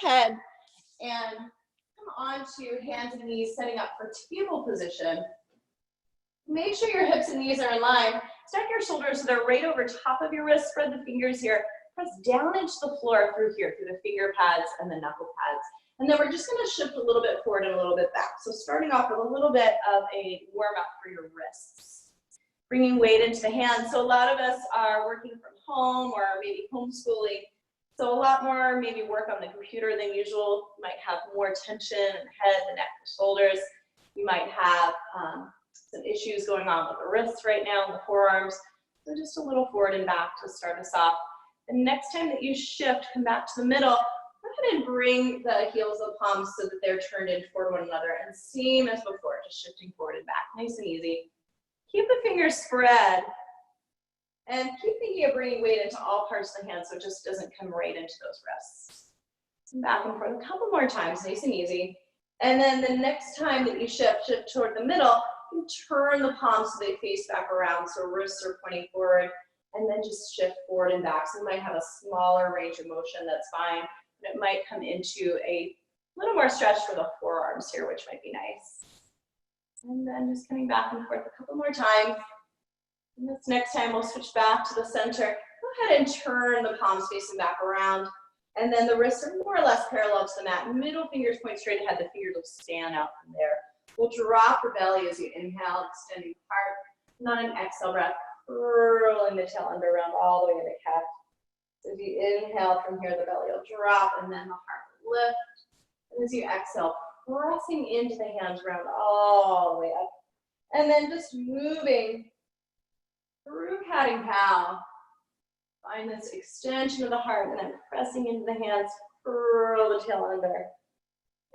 ahead and come on to hands and knees, setting up for table position. Make sure your hips and knees are in line. Stack your shoulders so they're right over top of your wrist. Spread the fingers here. Press down into the floor through here, through the finger pads and the knuckle pads. And then we're just going to shift a little bit forward and a little bit back. So starting off with a little bit of a warm up for your wrists. Bringing weight into the hands. So a lot of us are working from home or maybe homeschooling. So a lot more maybe work on the computer than usual. You might have more tension in the head, the neck, the shoulders. You might have some issues going on with the wrists right now, the forearms. So just a little forward and back to start us off. The next time that you shift, come back to the middle. Go ahead and bring the heels of the palms so that they're turned in toward one another. And same as before, just shifting forward and back. Nice and easy. Keep the fingers spread. And keep thinking of bringing weight into all parts of the hand so it just doesn't come right into those wrists. Back and forth a couple more times, nice and easy. And then the next time that you shift toward the middle, you turn the palms so they face back around, so wrists are pointing forward, and then just shift forward and back. So you might have a smaller range of motion, that's fine, but it might come into a little more stretch for the forearms here, which might be nice. And then just coming back and forth a couple more times. And this next time we'll switch back to the center. Go ahead and turn the palms facing back around. And then the wrists are more or less parallel to the mat. Middle fingers point straight ahead. The fingers will stand out from there. We'll drop your belly as you inhale, extending the heart. And on an exhale breath, curling the tail under around all the way into cat. So as you inhale from here, the belly will drop and then the heart will lift. And as you exhale, pressing into the hands round all the way up. And then just moving through cat and cow. Find this extension of the heart and then pressing into the hands, curl the tail under.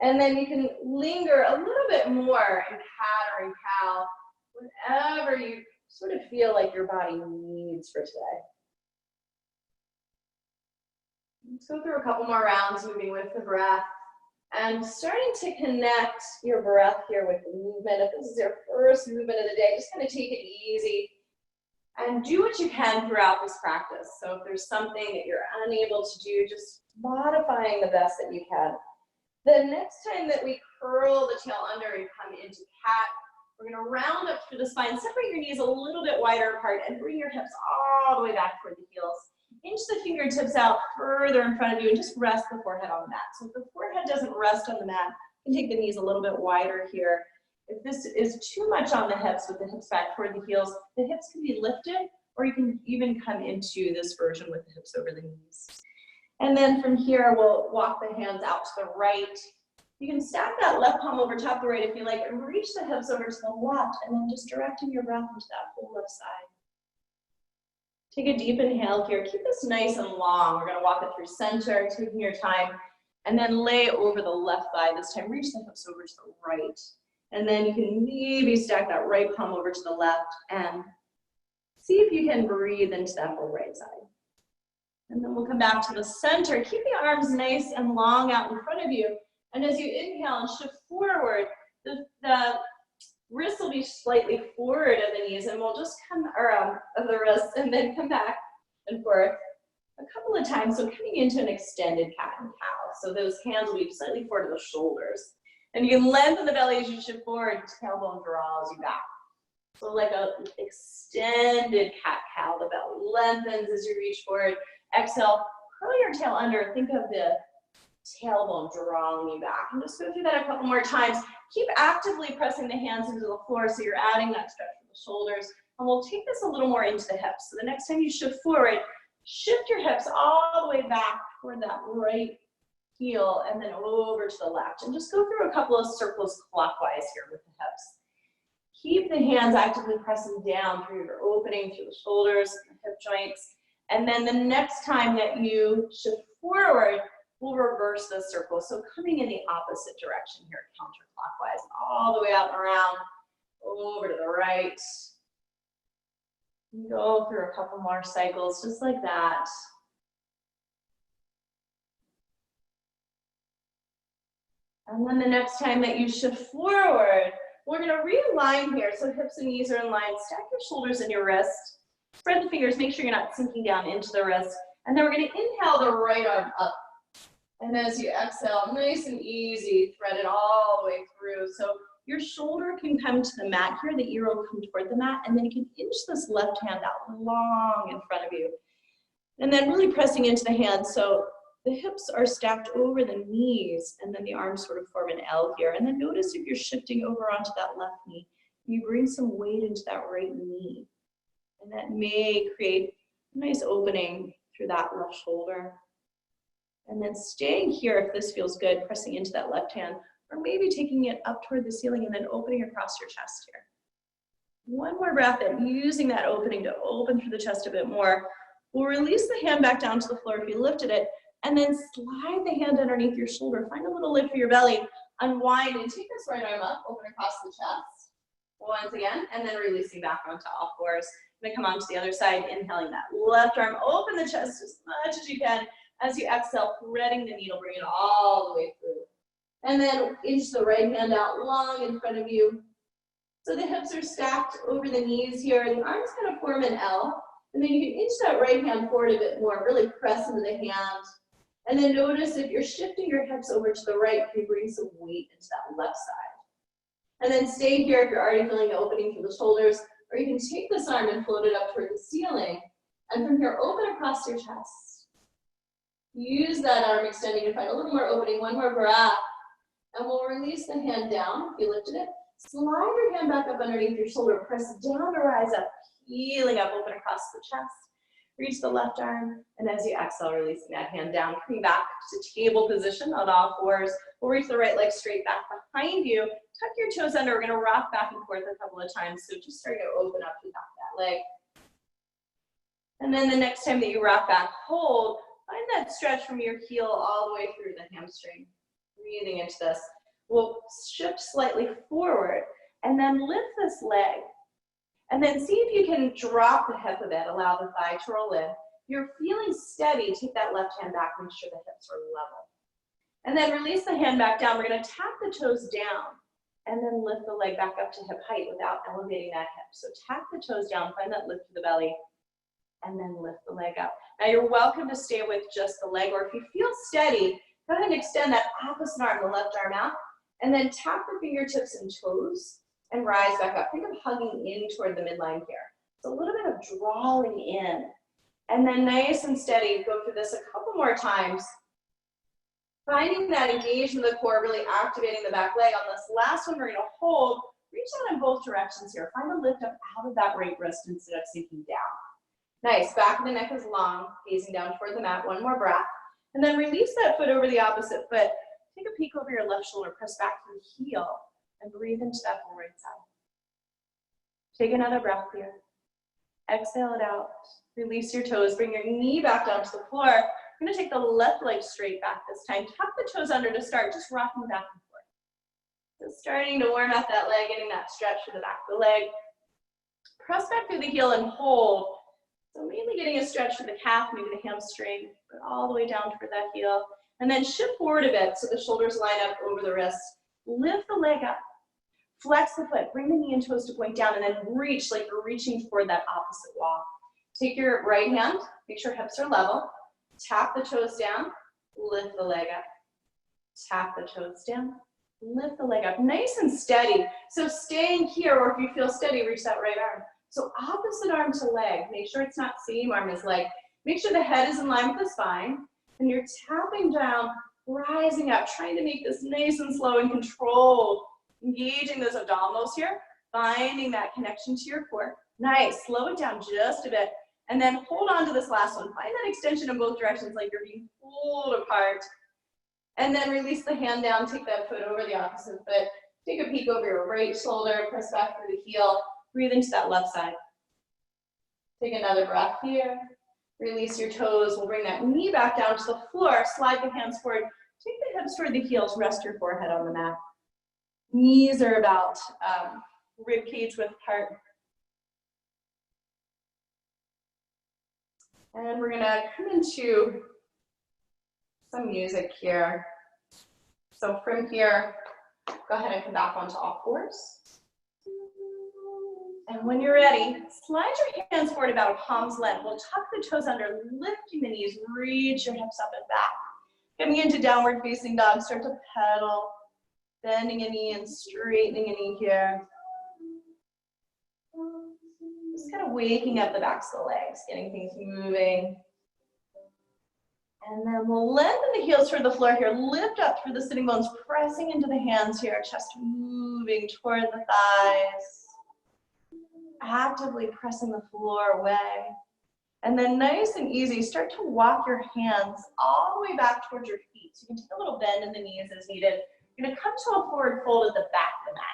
And then you can linger a little bit more in cat or in cow, whatever you sort of feel like your body needs for today. Let's go through a couple more rounds, moving with the breath. And starting to connect your breath here with the movement. If this is your first movement of the day, just kind of take it easy. And do what you can throughout this practice. So if there's something that you're unable to do, just modifying the best that you can. The next time that we curl the tail under and come into cat, we're going to round up through the spine, separate your knees a little bit wider apart, and bring your hips all the way back toward the heels. Inch the fingertips out further in front of you and just rest the forehead on the mat. So if the forehead doesn't rest on the mat, you can take the knees a little bit wider here. If this is too much on the hips with the hips back toward the heels, the hips can be lifted, or you can even come into this version with the hips over the knees. And then from here, we'll walk the hands out to the right. You can stack that left palm over top of the right if you like, and reach the hips over to the left, and then just directing your breath into that whole left side. Take a deep inhale here. Keep this nice and long. We're going to walk it through center, taking your time, and then lay over the left thigh. This time, reach the hips over to the right. And then you can maybe stack that right palm over to the left and see if you can breathe into that whole right side. And then we'll come back to the center. Keep the arms nice and long out in front of you. And as you inhale and shift forward, the wrists will be slightly forward of the knees, and we'll just come around of the wrists and then come back and forth a couple of times. So coming into an extended cat and cow. So those hands will be slightly forward to the shoulders. And you can lengthen the belly as you shift forward, tailbone draws you back. So like an extended cat-cow, the belly lengthens as you reach forward. Exhale, curl your tail under. Think of the tailbone drawing you back. And just go through that a couple more times. Keep actively pressing the hands into the floor so you're adding that stretch for the shoulders. And we'll take this a little more into the hips. So the next time you shift forward, shift your hips all the way back toward that right heel and then over to the left. And just go through a couple of circles clockwise here with the hips. Keep the hands actively pressing down through your opening, through the shoulders, the hip joints. And then the next time that you shift forward, we'll reverse the circle. So coming in the opposite direction here, counterclockwise, all the way out and around, over to the right. Go through a couple more cycles, just like that. And then the next time that you shift forward, we're going to realign here. So hips and knees are in line. Stack your shoulders and your wrist. Spread the fingers. Make sure you're not sinking down into the wrist. And then we're going to inhale the right arm up. And as you exhale, nice and easy, thread it all the way through. So your shoulder can come to the mat here, the ear will come toward the mat, and then you can inch this left hand out long in front of you. And then really pressing into the hands, so the hips are stacked over the knees, and then the arms sort of form an L here. And then notice if you're shifting over onto that left knee, you bring some weight into that right knee. And that may create a nice opening through that left shoulder. And then staying here, if this feels good, pressing into that left hand, or maybe taking it up toward the ceiling and then opening across your chest here. One more breath in, using that opening to open through the chest a bit more. We'll release the hand back down to the floor if you lifted it, and then slide the hand underneath your shoulder. Find a little lift for your belly, unwind, and take this right arm up, open across the chest. Once again, and then releasing back onto all fours. I'm gonna come on to the other side, inhaling that left arm, open the chest as much as you can. As you exhale, threading the needle, bring it all the way through. And then inch the right hand out long in front of you. So the hips are stacked over the knees here, and the arms kind of form an L. And then you can inch that right hand forward a bit more, really press into the hand. And then notice if you're shifting your hips over to the right, you bring some weight into that left side. And then stay here if you're already feeling the opening through the shoulders, or you can take this arm and float it up toward the ceiling. And from here, open across your chest. Use that arm extending to find a little more opening, one more breath. And we'll release the hand down, if you lifted it. Slide your hand back up underneath your shoulder, press down to rise up, healing up, open across the chest. Reach the left arm, and as you exhale, releasing that hand down, coming back to table position on all fours. We'll reach the right leg straight back behind you. Tuck your toes under. We're gonna rock back and forth a couple of times. So just starting to open up the back of that leg. And then the next time that you rock back, hold. Find that stretch from your heel all the way through the hamstring. Breathing into this. We'll shift slightly forward and then lift this leg. And then see if you can drop the hip a bit, allow the thigh to roll in. You're feeling steady, take that left hand back, make sure the hips are level. And then release the hand back down. We're gonna tap the toes down and then lift the leg back up to hip height without elevating that hip. So tap the toes down, find that lift to the belly, and then lift the leg up. Now you're welcome to stay with just the leg, or if you feel steady, go ahead and extend that opposite arm, the left arm out, and then tap the fingertips and toes and rise back up. Think of hugging in toward the midline here. So a little bit of drawing in. And then nice and steady, go through this a couple more times. Finding that engagement of the core, really activating the back leg. On this last one, we're gonna hold, reach out in both directions here. Find a lift up out of that right wrist instead of sinking down. Nice, back of the neck is long, gazing down toward the mat. One more breath. And then release that foot over the opposite foot. Take a peek over your left shoulder, press back to the heel, and breathe into that whole right side. Take another breath here. Exhale it out. Release your toes, bring your knee back down to the floor. We're gonna take the left leg straight back this time. Tuck the toes under to start, just rocking back and forth. So starting to warm up that leg, getting that stretch to the back of the leg. Press back through the heel and hold. So mainly getting a stretch to the calf, maybe the hamstring, but all the way down toward that heel. And then shift forward a bit so the shoulders line up over the wrists. Lift the leg up. Flex the foot. Bring the knee and toes to point down, and then reach like you're reaching toward that opposite wall. Take your right hand, make sure hips are level. Tap the toes down, lift the leg up. Tap the toes down, lift the leg up. Nice and steady. So staying here, or if you feel steady, reach that right arm. So opposite arm to leg. Make sure it's not same arm as leg. Make sure the head is in line with the spine. And you're tapping down, rising up, trying to make this nice and slow and controlled. Engaging those abdominals here, finding that connection to your core. Nice, slow it down just a bit. And then hold on to this last one. Find that extension in both directions like you're being pulled apart. And then release the hand down, take that foot over the opposite foot. Take a peek over your right shoulder, press back through the heel. Breathe into that left side. Take another breath here. Release your toes. We'll bring that knee back down to the floor. Slide the hands forward. Take the hips toward the heels. Rest your forehead on the mat. Knees are about rib cage width apart. And we're gonna come into some music here. So from here, go ahead and come back onto all fours. And when you're ready, slide your hands forward about a palm's length. We'll tuck the toes under, lifting the knees, reach your hips up and back. Coming into downward facing dog, start to pedal, bending a knee and straightening a knee here. Just kind of waking up the backs of the legs, getting things moving. And then we'll lengthen the heels toward the floor here. Lift up through the sitting bones, pressing into the hands here. Chest moving toward the thighs. Actively pressing the floor away. And then nice and easy, start to walk your hands all the way back towards your feet. So you can take a little bend in the knees as needed. You're going to come to a forward fold at the back of the mat.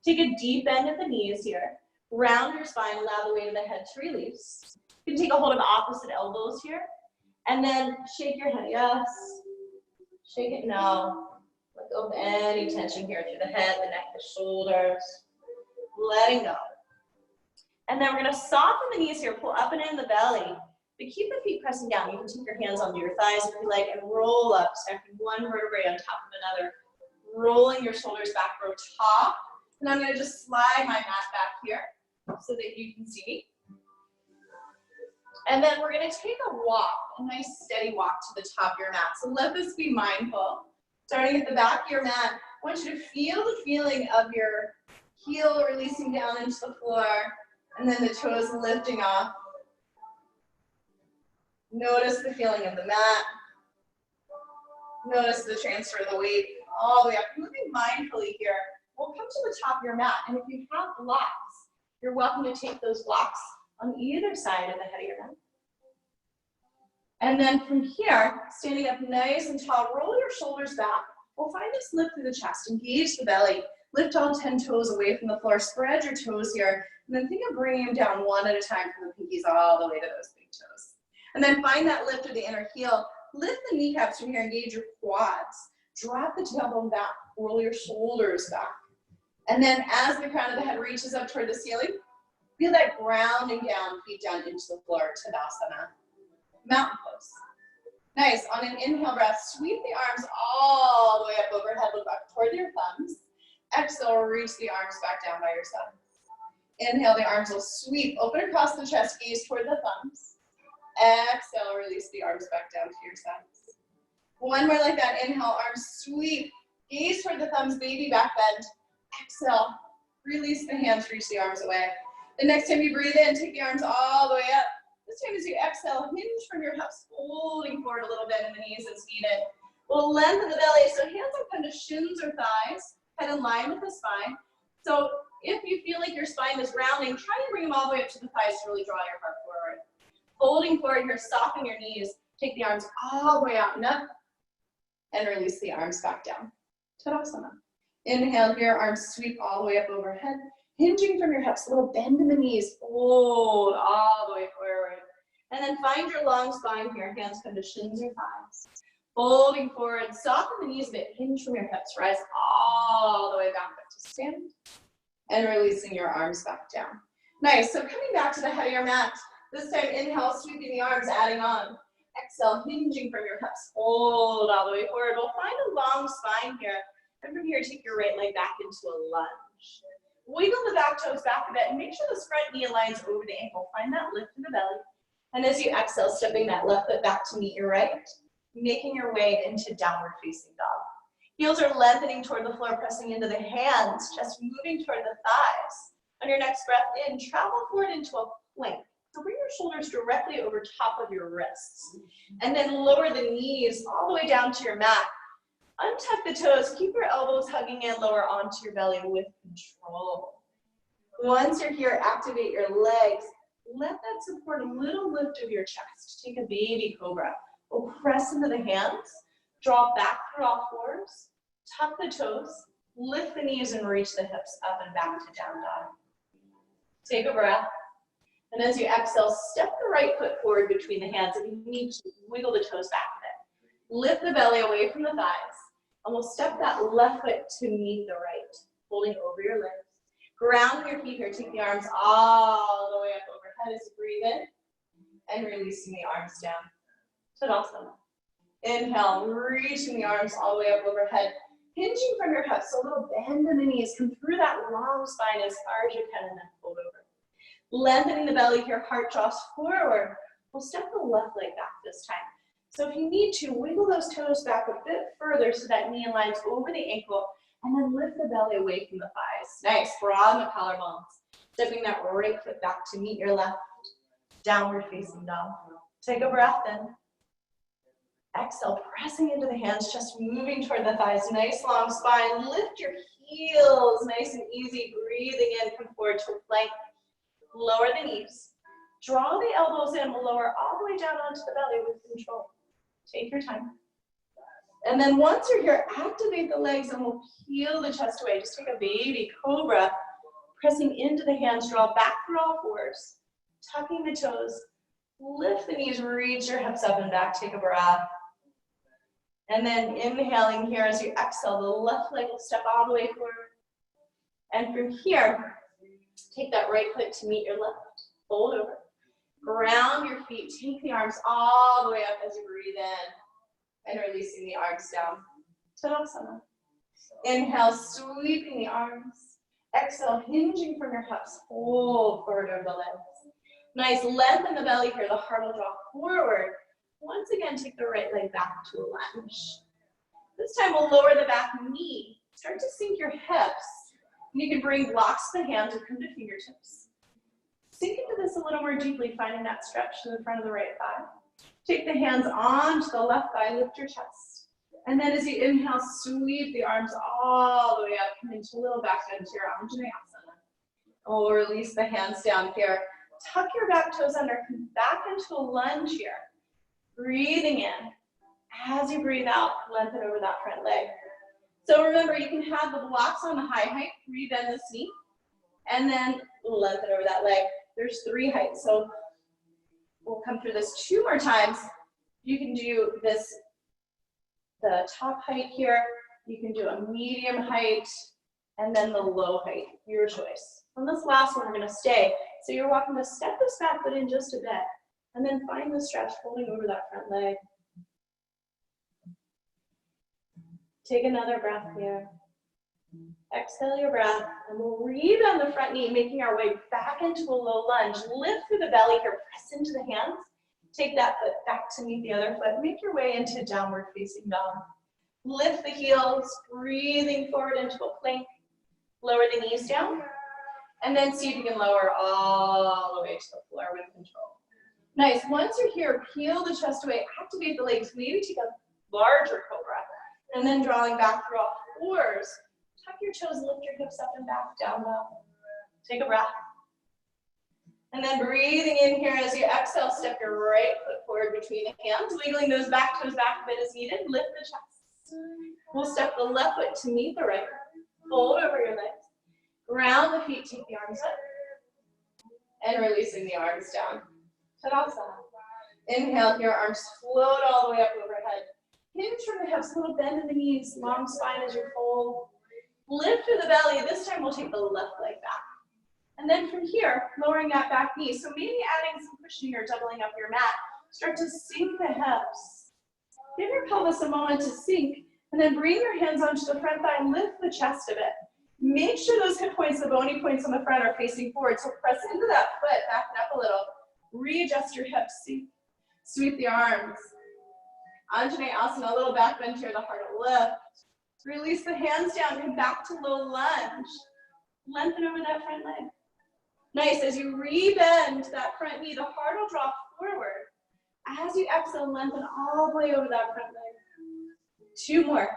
Take a deep bend at the knees here. Round your spine, allow the weight of the head to release. You can take a hold of opposite elbows here. And then shake your head, yes. Shake it, no. Let go of any tension here through the head, the neck, the shoulders. Letting go. And then we're gonna soften the knees here, pull up and in the belly. But keep the feet pressing down. You can take your hands onto your thighs if you like and roll up, stacking one vertebrae on top of another. Rolling your shoulders back, row top. And I'm gonna just slide my mat back here so that you can see me. And then we're gonna take a walk, a nice steady walk to the top of your mat. So let this be mindful. Starting at the back of your mat, I want you to feel the feeling of your heel releasing down into the floor and then the toes lifting off. Notice the feeling of the mat. Notice the transfer of the weight all the way up. Moving mindfully here. We'll come to the top of your mat, and if you have blocks, you're welcome to take those blocks on either side of the head of your mat. And then from here, standing up nice and tall, roll your shoulders back. We'll find this lift through the chest, engage the belly, lift all 10 toes away from the floor, spread your toes here, and then think of bringing them down one at a time from the pinkies all the way to those big toes. And then find that lift of the inner heel, lift the kneecaps from here, engage your quads, drop the tailbone back, roll your shoulders back. And then as the crown of the head reaches up toward the ceiling, feel that grounding down, feet down into the floor, Tadasana. Mountain pose. Nice, on an inhale breath, sweep the arms all the way up overhead, look back toward your thumbs. Exhale, reach the arms back down by your sides. Inhale, the arms will sweep, open across the chest, gaze toward the thumbs. Exhale, release the arms back down to your sides. One more like that, inhale, arms sweep, gaze toward the thumbs, baby back bend. Exhale, release the hands, reach the arms away. The next time you breathe in, take the arms all the way up. This time as you exhale, hinge from your hips, folding forward a little bit in the knees as needed. We'll lengthen the belly, so hands will come to shins or thighs, head in line with the spine. So if you feel like your spine is rounding, try to bring them all the way up to the thighs to really draw your heart forward. Folding forward here, soften your knees, take the arms all the way out and up, and release the arms back down. Tadasana. Inhale here, arms sweep all the way up overhead. Hinging from your hips, a little bend in the knees, fold all the way forward. And then find your long spine here, hands come to shins or thighs. Folding forward, soften the knees a bit, hinge from your hips, rise all the way back up to stand. And releasing your arms back down. Nice, so coming back to the head of your mat. This time, inhale, sweeping the arms, adding on. Exhale, hinging from your hips, fold all the way forward. We'll find a long spine here. And from here, take your right leg back into a lunge. Wiggle the back toes back a bit and make sure this front knee aligns over the ankle. Find that lift in the belly. And as you exhale, stepping that left foot back to meet your right, making your way into downward facing dog. Heels are lengthening toward the floor, pressing into the hands, chest moving toward the thighs. On your next breath in, travel forward into a plank. So bring your shoulders directly over top of your wrists. And then lower the knees all the way down to your mat. Untuck the toes, keep your elbows hugging in, lower onto your belly with control. Once you're here, activate your legs. Let that support a little lift of your chest. Take a baby cobra. We'll press into the hands, draw back through all fours, tuck the toes, lift the knees and reach the hips up and back to down dog. Take a breath. And as you exhale, step the right foot forward between the hands. If you need to, wiggle the toes back a bit. Lift the belly away from the thighs. And we'll step that left foot to meet the right, holding over your legs. Ground your feet here, take the arms all the way up overhead as you breathe in, and releasing the arms down. Tadasana. Inhale, reaching the arms all the way up overhead, hinging from your hips, a little bend in the knees, come through that long spine as far as you can and then fold over. Lengthening the belly here, heart draws forward. We'll step the left leg back this time. So if you need to, wiggle those toes back a bit further so that knee aligns over the ankle, and then lift the belly away from the thighs. Nice, broaden the collarbones. Stepping that right foot back to meet your left. Downward facing dog. Take a breath in. Exhale, pressing into the hands, just moving toward the thighs. Nice long spine. Lift your heels, nice and easy. Breathing in, come forward to a plank. Lower the knees. Draw the elbows in, we'll lower all the way down onto the belly with control. Take your time. And then once you're here, activate the legs and we'll peel the chest away. Just take a baby cobra, pressing into the hands, draw back through all fours, tucking the toes, lift the knees, reach your hips up and back, take a breath. And then inhaling here as you exhale, the left leg will step all the way forward. And from here, take that right foot to meet your left, fold over. Ground your feet, take the arms all the way up as you breathe in. And releasing the arms down. Tadasana. Inhale, sweeping the arms. Exhale, hinging from your hips. Fold forward over the legs. Nice, lengthen the belly here. The heart will draw forward. Once again, take the right leg back to a lunge. This time we'll lower the back knee. Start to sink your hips. And you can bring blocks to the hands or come to fingertips. Sink into this a little more deeply, finding that stretch to the front of the right thigh. Take the hands onto the left thigh, lift your chest. And then as you inhale, sweep the arms all the way up, come into a little back bend here, Anjaneyasana. We'll release the hands down here. Tuck your back toes under, come back into a lunge here. Breathing in. As you breathe out, lengthen over that front leg. So remember, you can have the blocks on the high height, rebend this knee, and then lengthen over that leg. There's 3 heights, so we'll come through this 2 more times. You can do this, the top height here. You can do a medium height and then the low height, your choice. On this last one, we're gonna stay. So you're walking to step this back foot in just a bit and then find the stretch, holding over that front leg. Take another breath here. Exhale your breath, and we'll rebend the front knee, making our way back into a low lunge. Lift through the belly here, press into the hands. Take that foot back to meet the other foot. Make your way into downward facing dog. Lift the heels, breathing forward into a plank. Lower the knees down, and then see if you can lower all the way to the floor with control. Nice, once you're here, peel the chest away, activate the legs, maybe take a larger cobra, and then drawing back through all fours. Tuck your toes, lift your hips up and back, down low. Take a breath. And then breathing in here as you exhale, step your right foot forward between the hands, wiggling those back toes back a bit as needed. Lift the chest. We'll step the left foot to meet the right. Fold over your legs. Ground the feet, take the arms up. And releasing the arms down. Tadasana. Inhale here, arms float all the way up overhead. Hinge from the hips, little bend in the knees, long spine as you fold. Lift through the belly. This time we'll take the left leg back. And then from here, lowering that back knee. So maybe adding some cushioning or doubling up your mat. Start to sink the hips. Give your pelvis a moment to sink. And then bring your hands onto the front thigh and lift the chest a bit. Make sure those hip points, the bony points on the front, are facing forward. So press into that foot, back it up a little. Readjust your hips. Sink. Sweep the arms. Anjaneyasana, a little back bend here, the heart will lift. Release the hands down, come back to low lunge. Lengthen over that front leg. Nice, as you rebend that front knee, the heart will draw forward. As you exhale, lengthen all the way over that front leg. 2 more.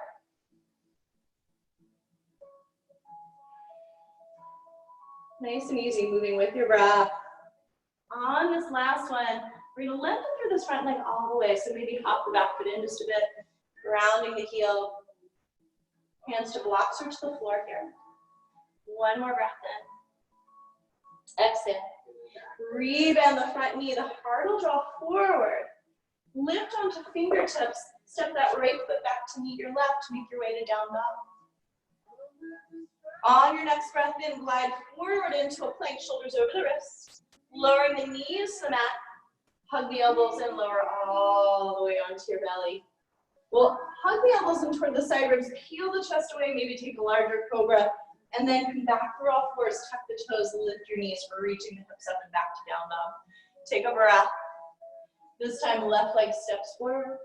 Nice and easy, moving with your breath. On this last one, we're gonna lengthen through this front leg all the way. So maybe hop the back foot in just a bit, grounding the heel. Hands to blocks or to the floor here. 1 more breath in. Exhale. Rebend the front knee. The heart will draw forward. Lift onto fingertips. Step that right foot back to meet your left. Make your way to down dog. On your next breath in, glide forward into a plank, shoulders over the wrists. Lowering the knees to the mat. Hug the elbows in, lower all the way onto your belly. We'll hug the elbows in toward the side ribs, peel the chest away, maybe take a larger cobra, and then come back through all fours, tuck the toes, lift your knees for reaching the hips up and back to down dog. Take a breath. This time, left leg steps forward,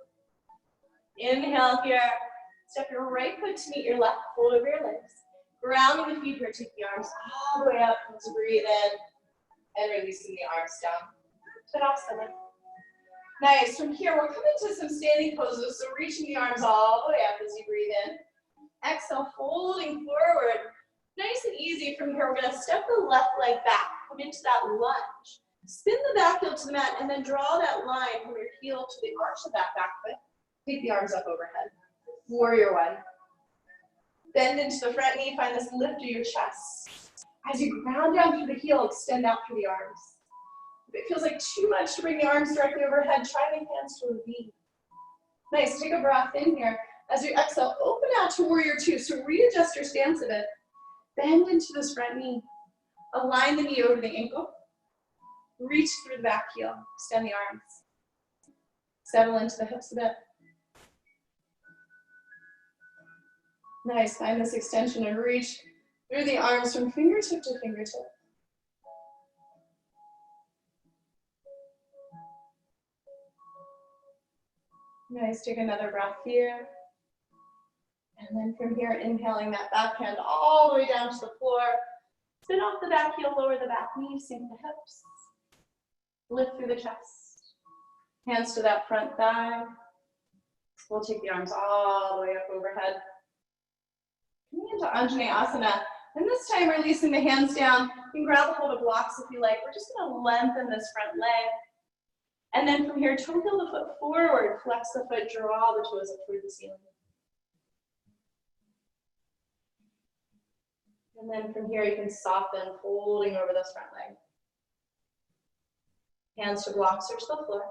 Inhale here. Step your right foot to meet your left. Fold over your legs. Grounding the feet here. Take the arms all the way up. Let's breathe in and releasing the arms down. Tadasana. Nice. From here, we're coming to some standing poses. So reaching the arms all the way up as you breathe in. Exhale, folding forward. Nice and easy. From here, we're going to step the left leg back. Come into that lunge. Spin the back heel to the mat and then draw that line from your heel to the arch of that back foot. Take the arms up overhead. Warrior one. Bend into the front knee. Find this lift of your chest. As you ground down through the heel, extend out through the arms. If it feels like too much to bring the arms directly overhead, try the hands to a V. Nice. Take a breath in here. As you exhale, open out to warrior two. So readjust your stance a bit. Bend into this front knee. Align the knee over the ankle. Reach through the back heel. Extend the arms. Settle into the hips a bit. Nice. Find this extension and reach through the arms from fingertip to fingertip. Nice. Take another breath here. And then from here, inhaling that backhand all the way down to the floor. Spin off the back heel, lower the back knee, sink the hips. Lift through the chest. Hands to that front thigh. We'll take the arms all the way up overhead. Coming into Anjaneyasana. And this time, releasing the hands down. You can grab a hold of blocks if you like. We're just going to lengthen this front leg. And then from here, toe heel the foot forward. Flex the foot, draw the toes up toward the ceiling. And then from here, you can soften, folding over this front leg. Hands to blocks or to the floor.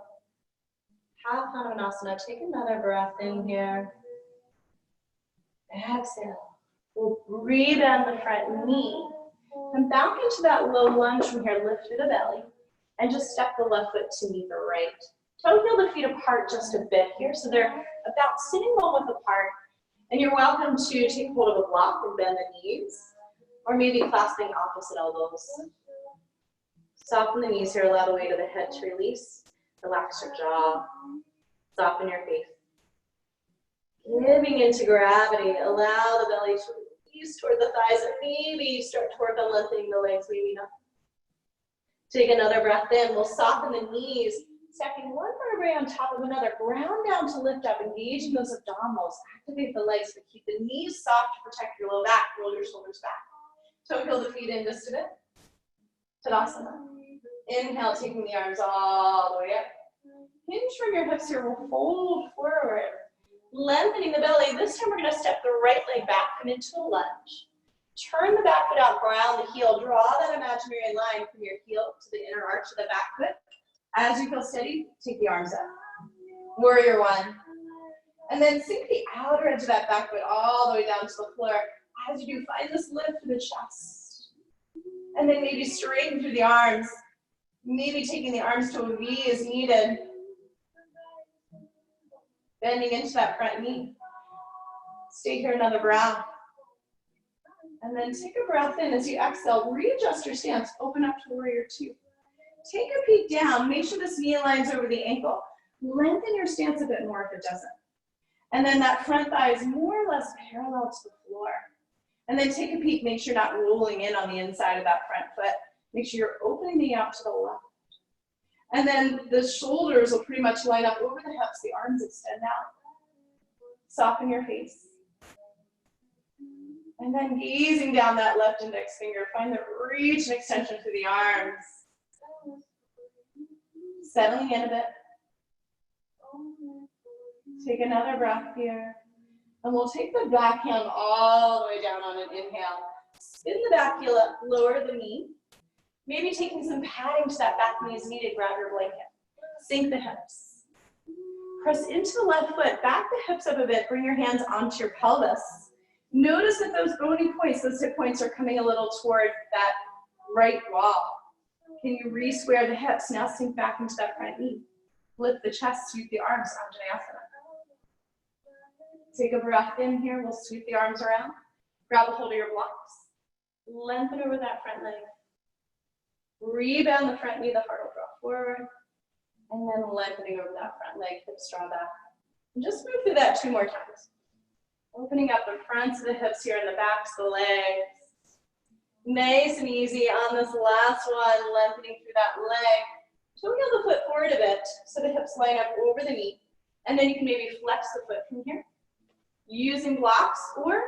Half Hanumanasana. Take another breath in here. Exhale. We'll breathe in the front knee. And back into that low lunge from here. Lift through the belly. And just step the left foot to meet the right. Toe heel the feet apart just a bit here. So they're about sitting bone width apart. And you're welcome to take hold of a block and bend the knees. Or maybe clasping opposite elbows. Soften the knees here, allow the weight of the head to release. Relax your jaw. Soften your face. Giving into gravity, allow the belly to release toward the thighs and maybe start to work on lengthening the legs, maybe not. Take another breath in. We'll soften the knees, stacking one vertebrae on top of another. Ground down to lift up, engaging those abdominals. Activate the legs, but keep the knees soft to protect your low back. Roll your shoulders back. Toe heel the feet in just a bit. Tadasana. Inhale, taking the arms all the way up. Hinge from your hips here. We'll fold forward. Lengthening the belly. This time we're going to step the right leg back, come into a lunge. Turn the back foot out, ground the heel. Draw that imaginary line from your heel to the inner arch of the back foot. As you feel steady, take the arms up. Warrior one. And then sink the outer edge of that back foot all the way down to the floor. As you do, find this lift through the chest. And then maybe straighten through the arms. Maybe taking the arms to a V is needed. Bending into that front knee. Stay here another breath. And then take a breath in as you exhale. Readjust your stance. Open up to warrior two. Take a peek down. Make sure this knee aligns over the ankle. Lengthen your stance a bit more if it doesn't. And then that front thigh is more or less parallel to the floor. And then take a peek. Make sure you're not rolling in on the inside of that front foot. Make sure you're opening the out to the left. And then the shoulders will pretty much line up over the hips. The arms extend out. Soften your face. And then gazing down that left index finger, find the reach and extension through the arms. Settling in a bit. Take another breath here. And we'll take the back hand all the way down on an inhale. Spin the back heel up, lower the knee. Maybe taking some padding to that back knee is needed. Grab your blanket. Sink the hips. Press into the left foot. Back the hips up a bit. Bring your hands onto your pelvis. Notice that those bony points, those hip points are coming a little toward that right wall. Can you re-square the hips? Now sink back into that front knee. Lift the chest, sweep the arms, Anjaneyasana. Take a breath in here. We'll sweep the arms around. Grab a hold of your blocks. Lengthen over that front leg. Rebound the front knee, the heart will draw forward. And then lengthening over that front leg, hips draw back. And just move through that 2 more times. Opening up the fronts of the hips here and the backs of the legs. Nice and easy on this last one, lengthening through that leg. So wheel the foot forward a bit so the hips line up over the knee. And then you can maybe flex the foot from here, using blocks, or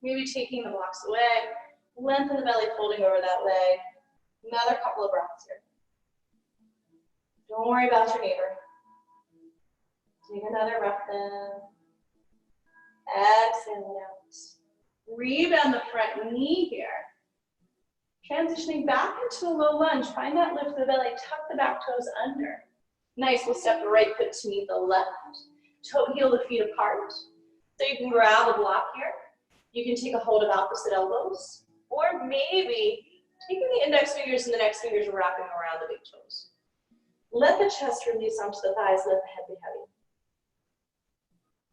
maybe taking the blocks away. Lengthen the belly, folding over that leg. Another couple of breaths here. Don't worry about your neighbor. Take another breath in. Exhale out. Rebend the front knee here. Transitioning back into a low lunge. Find that lift of the belly. Tuck the back toes under. Nice. We'll step the right foot to meet the left. Toe heel the feet apart. So you can grab a block here. You can take a hold of opposite elbows. Or maybe taking the index fingers and the next fingers wrapping around the big toes. Let the chest release onto the thighs. Let the head be heavy.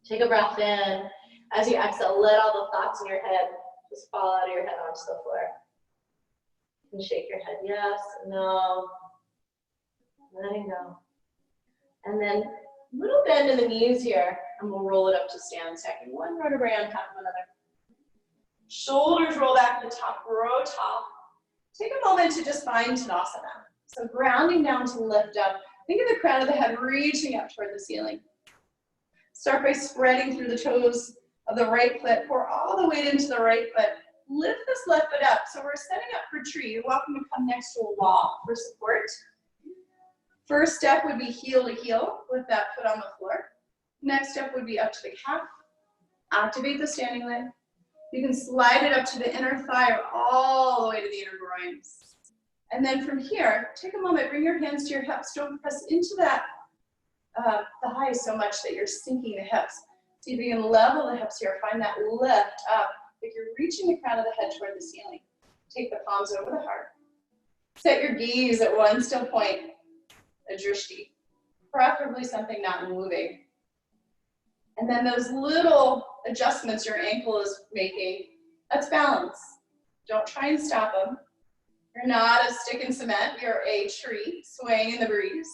Take a breath in. As you exhale, let all the thoughts in your head just fall out of your head onto the floor. You can shake your head, yes, no, letting go. And then a little bend in the knees here, and we'll roll it up to stand. Second, one vertebrae on top of another. Shoulders roll back to the top, grow tall. Take a moment to just find Tadasana. So grounding down to lift up. Think of the crown of the head reaching up toward the ceiling. Start by spreading through the toes of the right foot. Pour all the weight into the right foot. Lift this left foot up. So we're setting up for tree. You're welcome to come next to a wall for support. First step would be heel to heel with that foot on the floor. Next step would be up to the calf. Activate the standing leg. You can slide it up to the inner thigh or all the way to the inner groins. And then from here, take a moment, bring your hands to your hips. Don't press into that thigh so much that you're sinking the hips. See if you can level the hips here. Find that lift up. Like you're reaching the crown of the head toward the ceiling. Take the palms over the heart. Set your gaze at one still point, a drishti. Preferably something not moving. And then those little adjustments your ankle is making, that's balance. Don't try and stop them. You're not a stick in cement. You're a tree swaying in the breeze.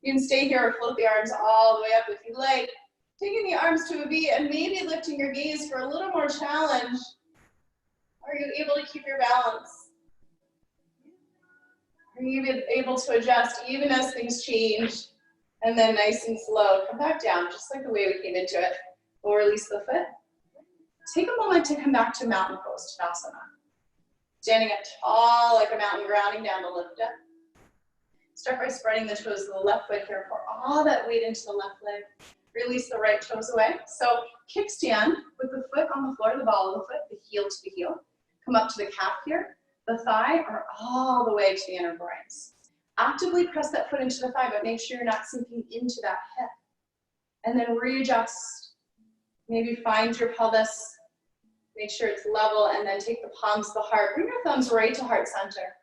You can stay here or float the arms all the way up if you like. Taking the arms to a V and maybe lifting your gaze for a little more challenge. Are you able to keep your balance? Are you able to adjust even as things change? And then nice and slow, come back down, just like the way we came into it. We'll release the foot. Take a moment to come back to mountain pose, Tadasana. Standing up tall like a mountain, grounding down to lift up. Start by spreading the toes of the left foot here. Pour all that weight into the left leg. Release the right toes away. So kickstand with the foot on the floor, the ball of the foot, the heel to the heel. Come up to the calf here, the thigh, or all the way to the inner groins. Actively press that foot into the thigh, but make sure you're not sinking into that hip. And then readjust. Maybe find your pelvis. Make sure it's level, and then take the palms to the heart. Bring your thumbs right to heart center.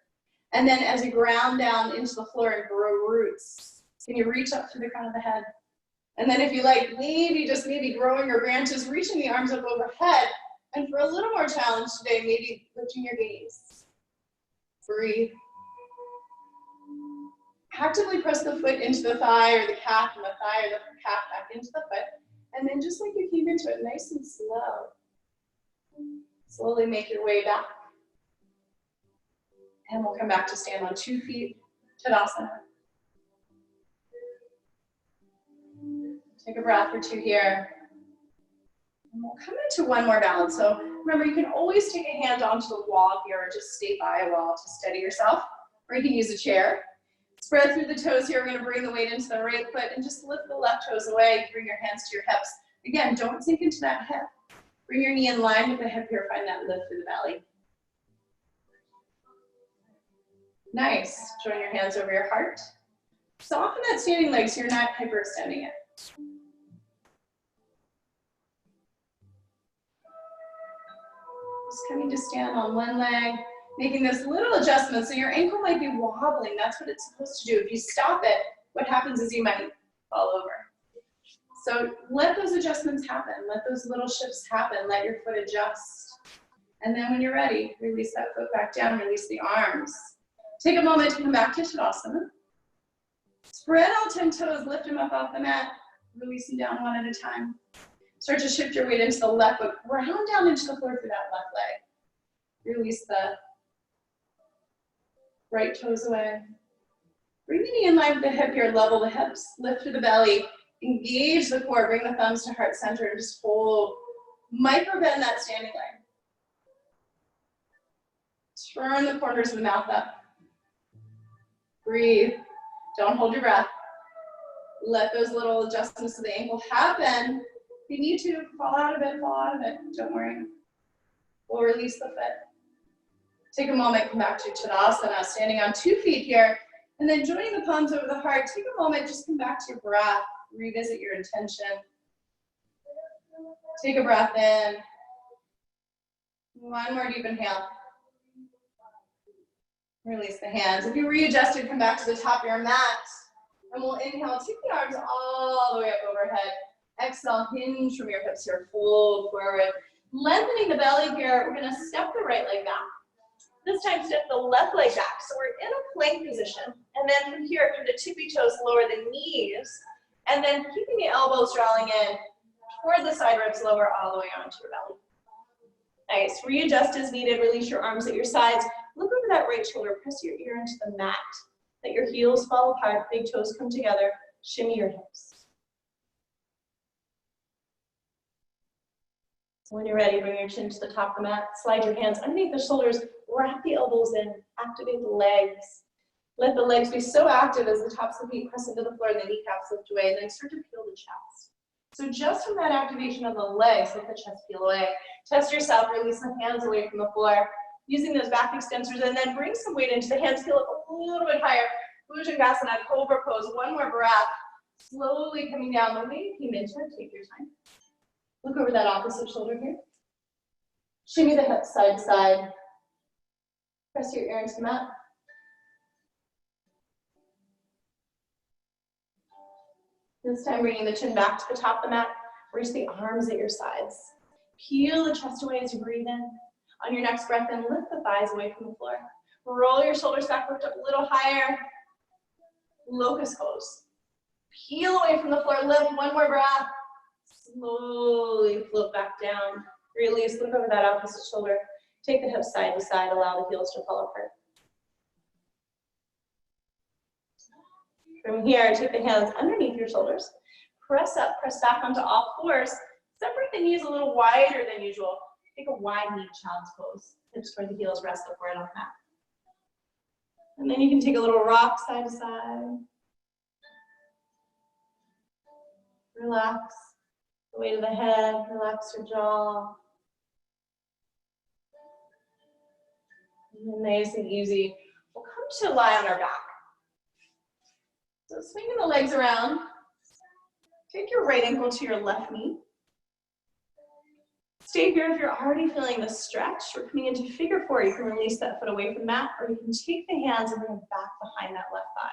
And then as you ground down into the floor and grow roots, can you reach up through the crown of the head? And then if you like, maybe growing your branches, reaching the arms up overhead. And for a little more challenge today, maybe lifting your gaze. Breathe. Actively press the foot into the thigh or the calf, and the thigh or the calf back into the foot. And then just like you came into it, nice and slow. Slowly make your way back. And we'll come back to stand on 2 feet, Tadasana. Take a breath or two here. And we'll come into one more balance. So remember, you can always take a hand onto the wall here or just stay by a wall to steady yourself. Or you can use a chair. Spread through the toes here. We're going to bring the weight into the right foot and just lift the left toes away. Bring your hands to your hips. Again, don't sink into that hip. Bring your knee in line with the hip here. Find that lift through the belly. Nice. Join your hands over your heart. Soften that standing leg so you're not hyperextending it. Just coming to stand on one leg, making this little adjustment. So your ankle might be wobbling. That's what it's supposed to do. If you stop it, what happens is you might fall over. So let those adjustments happen. Let those little shifts happen. Let your foot adjust. And then when you're ready, release that foot back down, release the arms. Take a moment to come back to Tadasana. Spread all 10 toes, lift them up off the mat. Releasing down one at a time. Start to shift your weight into the left foot. Ground down into the floor for that left leg. Release the right toes away. Bring the knee in line with the hip here. Level the hips. Lift through the belly. Engage the core. Bring the thumbs to heart center and just hold. Micro bend that standing leg. Turn the corners of the mouth up. Breathe. Don't hold your breath. Let those little adjustments to the ankle happen. If you need to, fall out of it, fall out of it. Don't worry. We'll release the foot. Take a moment, come back to Tadasana, standing on 2 feet here, and then joining the palms over the heart. Take a moment, just come back to your breath. Revisit your intention. Take a breath in. One more deep inhale. Release the hands. If you readjusted, come back to the top of your mat. And we'll inhale, take the arms all the way up overhead. Exhale, hinge from your hips here, fold forward. Lengthening the belly here, we're gonna step the right leg back. This time, step the left leg back. So we're in a plank position. And then from here, from the tippy toes, lower the knees. And then keeping the elbows drawing in toward the side ribs, lower all the way onto your belly. Nice, readjust as needed, release your arms at your sides. Look over that right shoulder, press your ear into the mat. Let your heels fall apart, big toes come together, shimmy your hips. When you're ready, bring your chin to the top of the mat, slide your hands underneath the shoulders, wrap the elbows in, activate the legs. Let the legs be so active as the tops of the feet press into the floor and the kneecaps lift away, and then start to peel the chest. So just from that activation of the legs, let the chest peel away. Test yourself, release the hands away from the floor, using those back extensors, and then bring some weight into the hands, peel up a little bit higher. Bhujangasana, cobra pose, one more breath. Slowly coming down the way you came into it, take your time. Look over that opposite shoulder here. Shimmy the hips side to side. Press your ear into the mat. This time, bringing the chin back to the top of the mat. Reach the arms at your sides. Peel the chest away as you breathe in. On your next breath in, lift the thighs away from the floor. Roll your shoulders back, lift up a little higher. Locust pose. Peel away from the floor, lift, one more breath. Slowly float back down. Release, look over that opposite shoulder. Take the hips side to side, allow the heels to fall apart. From here, take the hands underneath your shoulders. Press up, press back onto all fours. Separate the knees a little wider than usual. Take a wide knee child's pose. Hips toward the heels, rest the forehead on the mat. And then you can take a little rock side to side. Relax the weight of the head, relax your jaw. And then nice and easy, we'll come to lie on our back. So swinging the legs around, take your right ankle to your left knee. Stay here if you're already feeling the stretch. We're coming into figure four. You can release that foot away from the mat, or you can take the hands and bring them back behind that left thigh.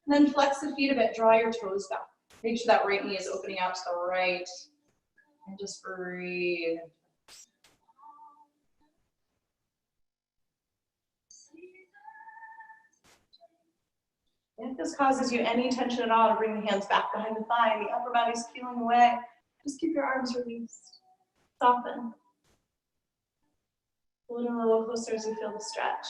And then flex the feet a bit, draw your toes back. Make sure that right knee is opening out to the right. And just breathe. If this causes you any tension at all, to bring the hands back behind the thigh and the upper body's peeling away, just keep your arms released. Soften. Pull it a little closer as you feel the stretch.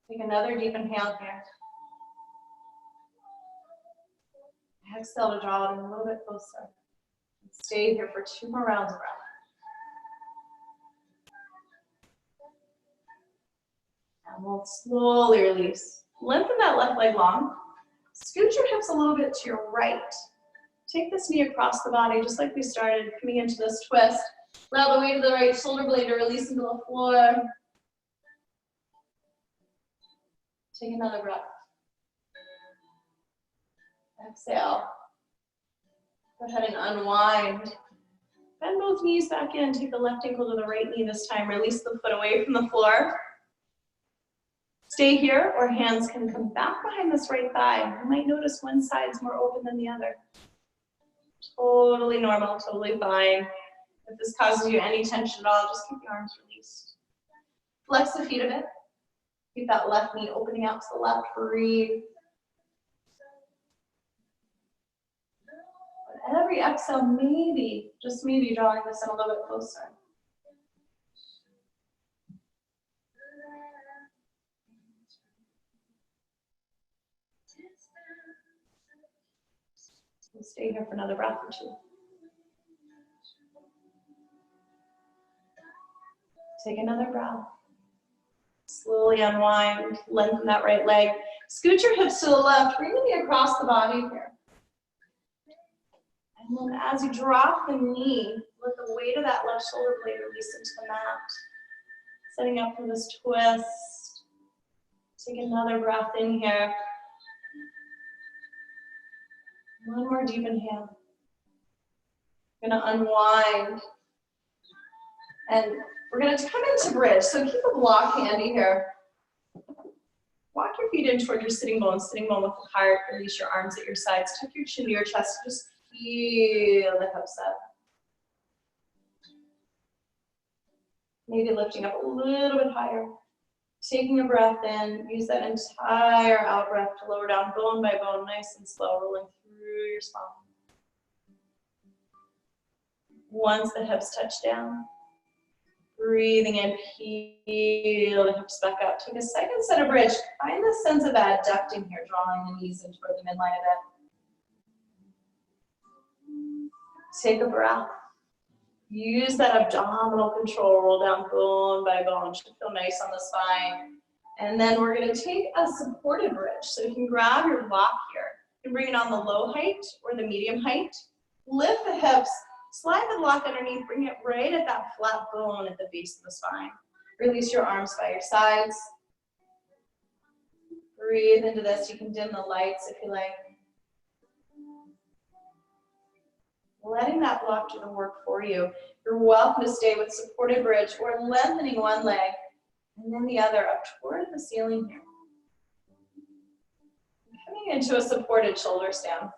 Take another deep inhale here. Exhale to draw it in a little bit closer. Stay here for 2 more rounds of breath. And we'll slowly release. Lengthen that left leg long. Scoot your hips a little bit to your right. Take this knee across the body, just like we started, coming into this twist. Allow the weight of the right shoulder blade to release into the floor. Take another breath. Exhale. Go ahead and unwind. Bend both knees back in. Take the left ankle to the right knee this time. Release the foot away from the floor. Stay here, or hands can come back behind this right thigh. You might notice one side's more open than the other. Totally normal, totally fine. If this causes you any tension at all, just keep your arms released. Flex the feet a bit. Keep that left knee opening out to the left, breathe. And every exhale, maybe, just maybe drawing this in a little bit closer. We'll stay here for another breath or two. Take another breath. Slowly unwind, lengthen that right leg. Scoot your hips to the left, bring the knee across the body here. And then as you drop the knee, let the weight of that left shoulder blade release into the mat. Setting up for this twist. Take another breath in here. One more deep inhale. We're gonna unwind. And we're gonna come into bridge. So keep a block handy here. Walk your feet in toward your sitting bone with the heart. Release your arms at your sides. Tuck your chin to your chest. Just feel the hips up. Maybe lifting up a little bit higher. Taking a breath in. Use that entire out breath to lower down bone by bone, nice and slow, rolling through your spine. Once the hips touch down, breathing in, peel the hips back up. Take a second set of bridge. Find the sense of adducting here, drawing the knees in toward the midline of it. Take a breath. Use that abdominal control, roll down bone by bone. Should feel nice on the spine. And then we're gonna take a supported bridge. So you can grab your block here. You can bring it on the low height or the medium height. Lift the hips, slide the block underneath, bring it right at that flat bone at the base of the spine. Release your arms by your sides. Breathe into this. You can dim the lights if you like. Letting that block do the work for you. You're welcome to stay with supported bridge or lengthening one leg and then the other up toward the ceiling here. Coming into a supported shoulder stand.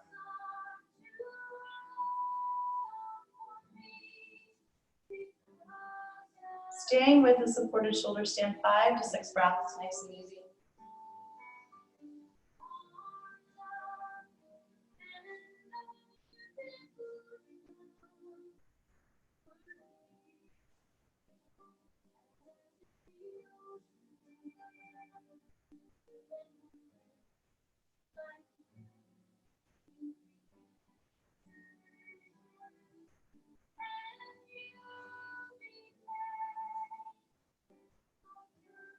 Staying with the supported shoulder stand, 5 to 6 breaths, nice and easy.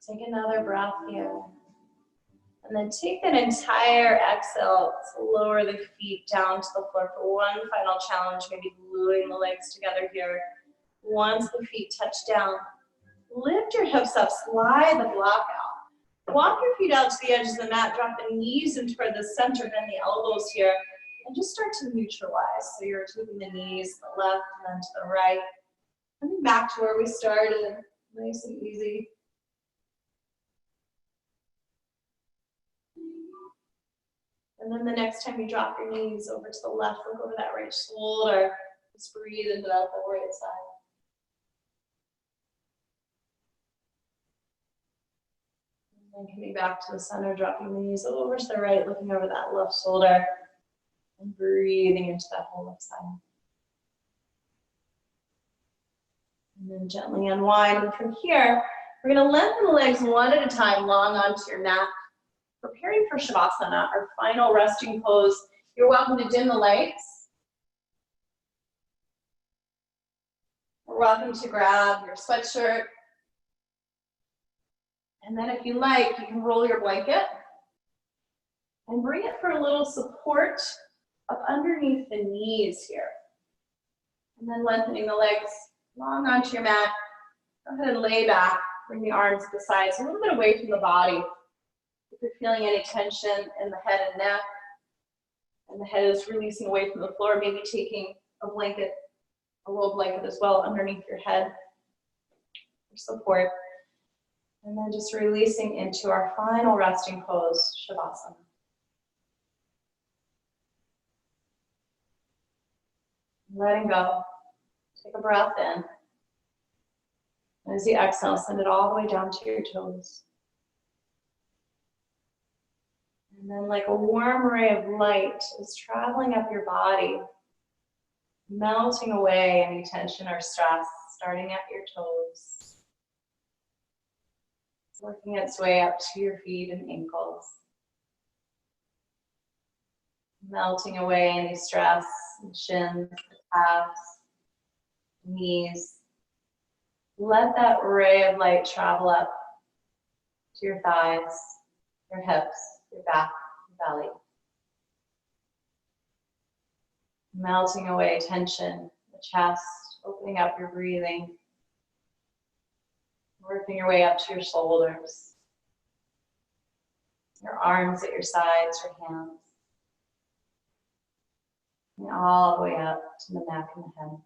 Take another breath here. And then take that entire exhale to lower the feet down to the floor for one final challenge, maybe gluing the legs together here. Once the feet touch down, lift your hips up, slide the block out. Walk your feet out to the edge of the mat, drop the knees in toward the center, then the elbows here, and just start to neutralize. So you're taking the knees to the left and then to the right. Coming back to where we started, nice and easy. And then the next time you drop your knees over to the left, look over that right shoulder. Just breathe into that whole right side. And then coming back to the center, dropping the knees over to the right, looking over that left shoulder. And breathing into that whole left side. And then gently unwind. And from here, we're going to lengthen the legs one at a time, long onto your mat. Preparing for Shavasana, our final resting pose. You're welcome to dim the lights. You're welcome to grab your sweatshirt. And then if you like, you can roll your blanket and bring it for a little support up underneath the knees here. And then lengthening the legs long onto your mat. Go ahead and lay back. Bring the arms to the sides, a little bit away from the body. If you're feeling any tension in the head and neck, and the head is releasing away from the floor, maybe taking a blanket, a rolled blanket as well underneath your head for support. And then just releasing into our final resting pose, Shavasana. Letting go. Take a breath in. And as you exhale, send it all the way down to your toes. And then like a warm ray of light is traveling up your body, melting away any tension or stress, starting at your toes, working its way up to your feet and ankles, melting away any stress, shins, calves, knees. Let that ray of light travel up to your thighs, your hips, your back, your belly. Melting away tension, the chest, opening up your breathing, working your way up to your shoulders, your arms at your sides, your hands, and all the way up to the neck and the head.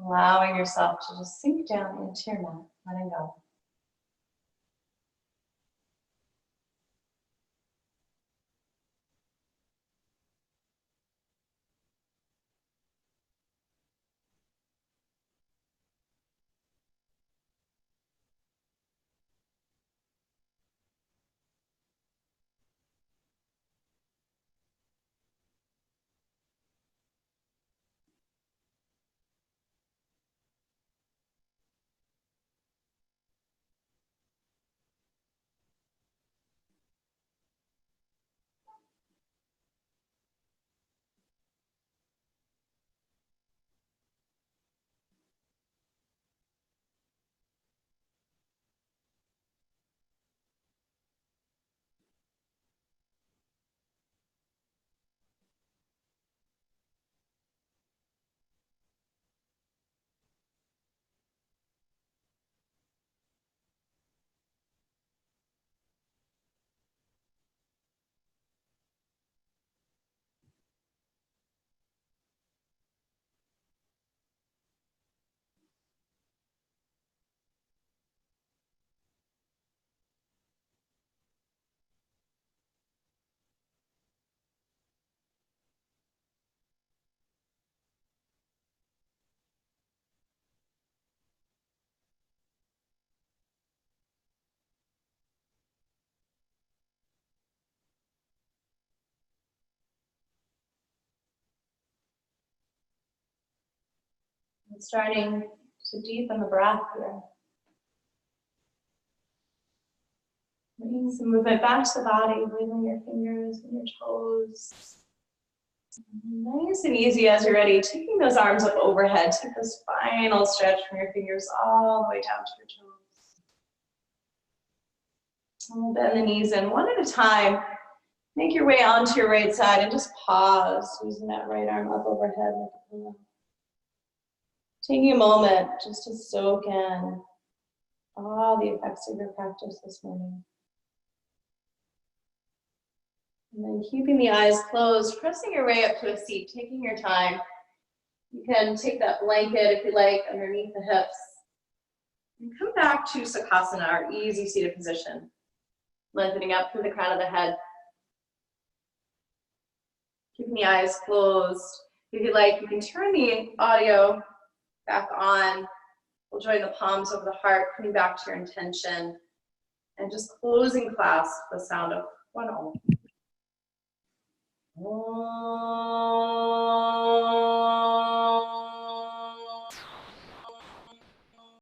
Allowing yourself to just sink down into your mat, letting go. And starting to deepen the breath here. Bringing some movement back to the body, wiggling your fingers and your toes. Nice and easy as you're ready. Taking those arms up overhead. Take this final stretch from your fingers all the way down to your toes. And we'll bend the knees in one at a time. Make your way onto your right side and just pause, using that right arm up overhead like a pillow. Taking a moment just to soak in all the effects of your practice this morning. And then keeping the eyes closed, pressing your way up to a seat, taking your time. You can take that blanket, if you like, underneath the hips. And come back to Sukhasana, our easy seated position. Lengthening up through the crown of the head. Keeping the eyes closed. If you like, you can turn the audio back on. We'll join the palms over the heart, coming back to your intention. And just closing class with the sound of one Om. Om.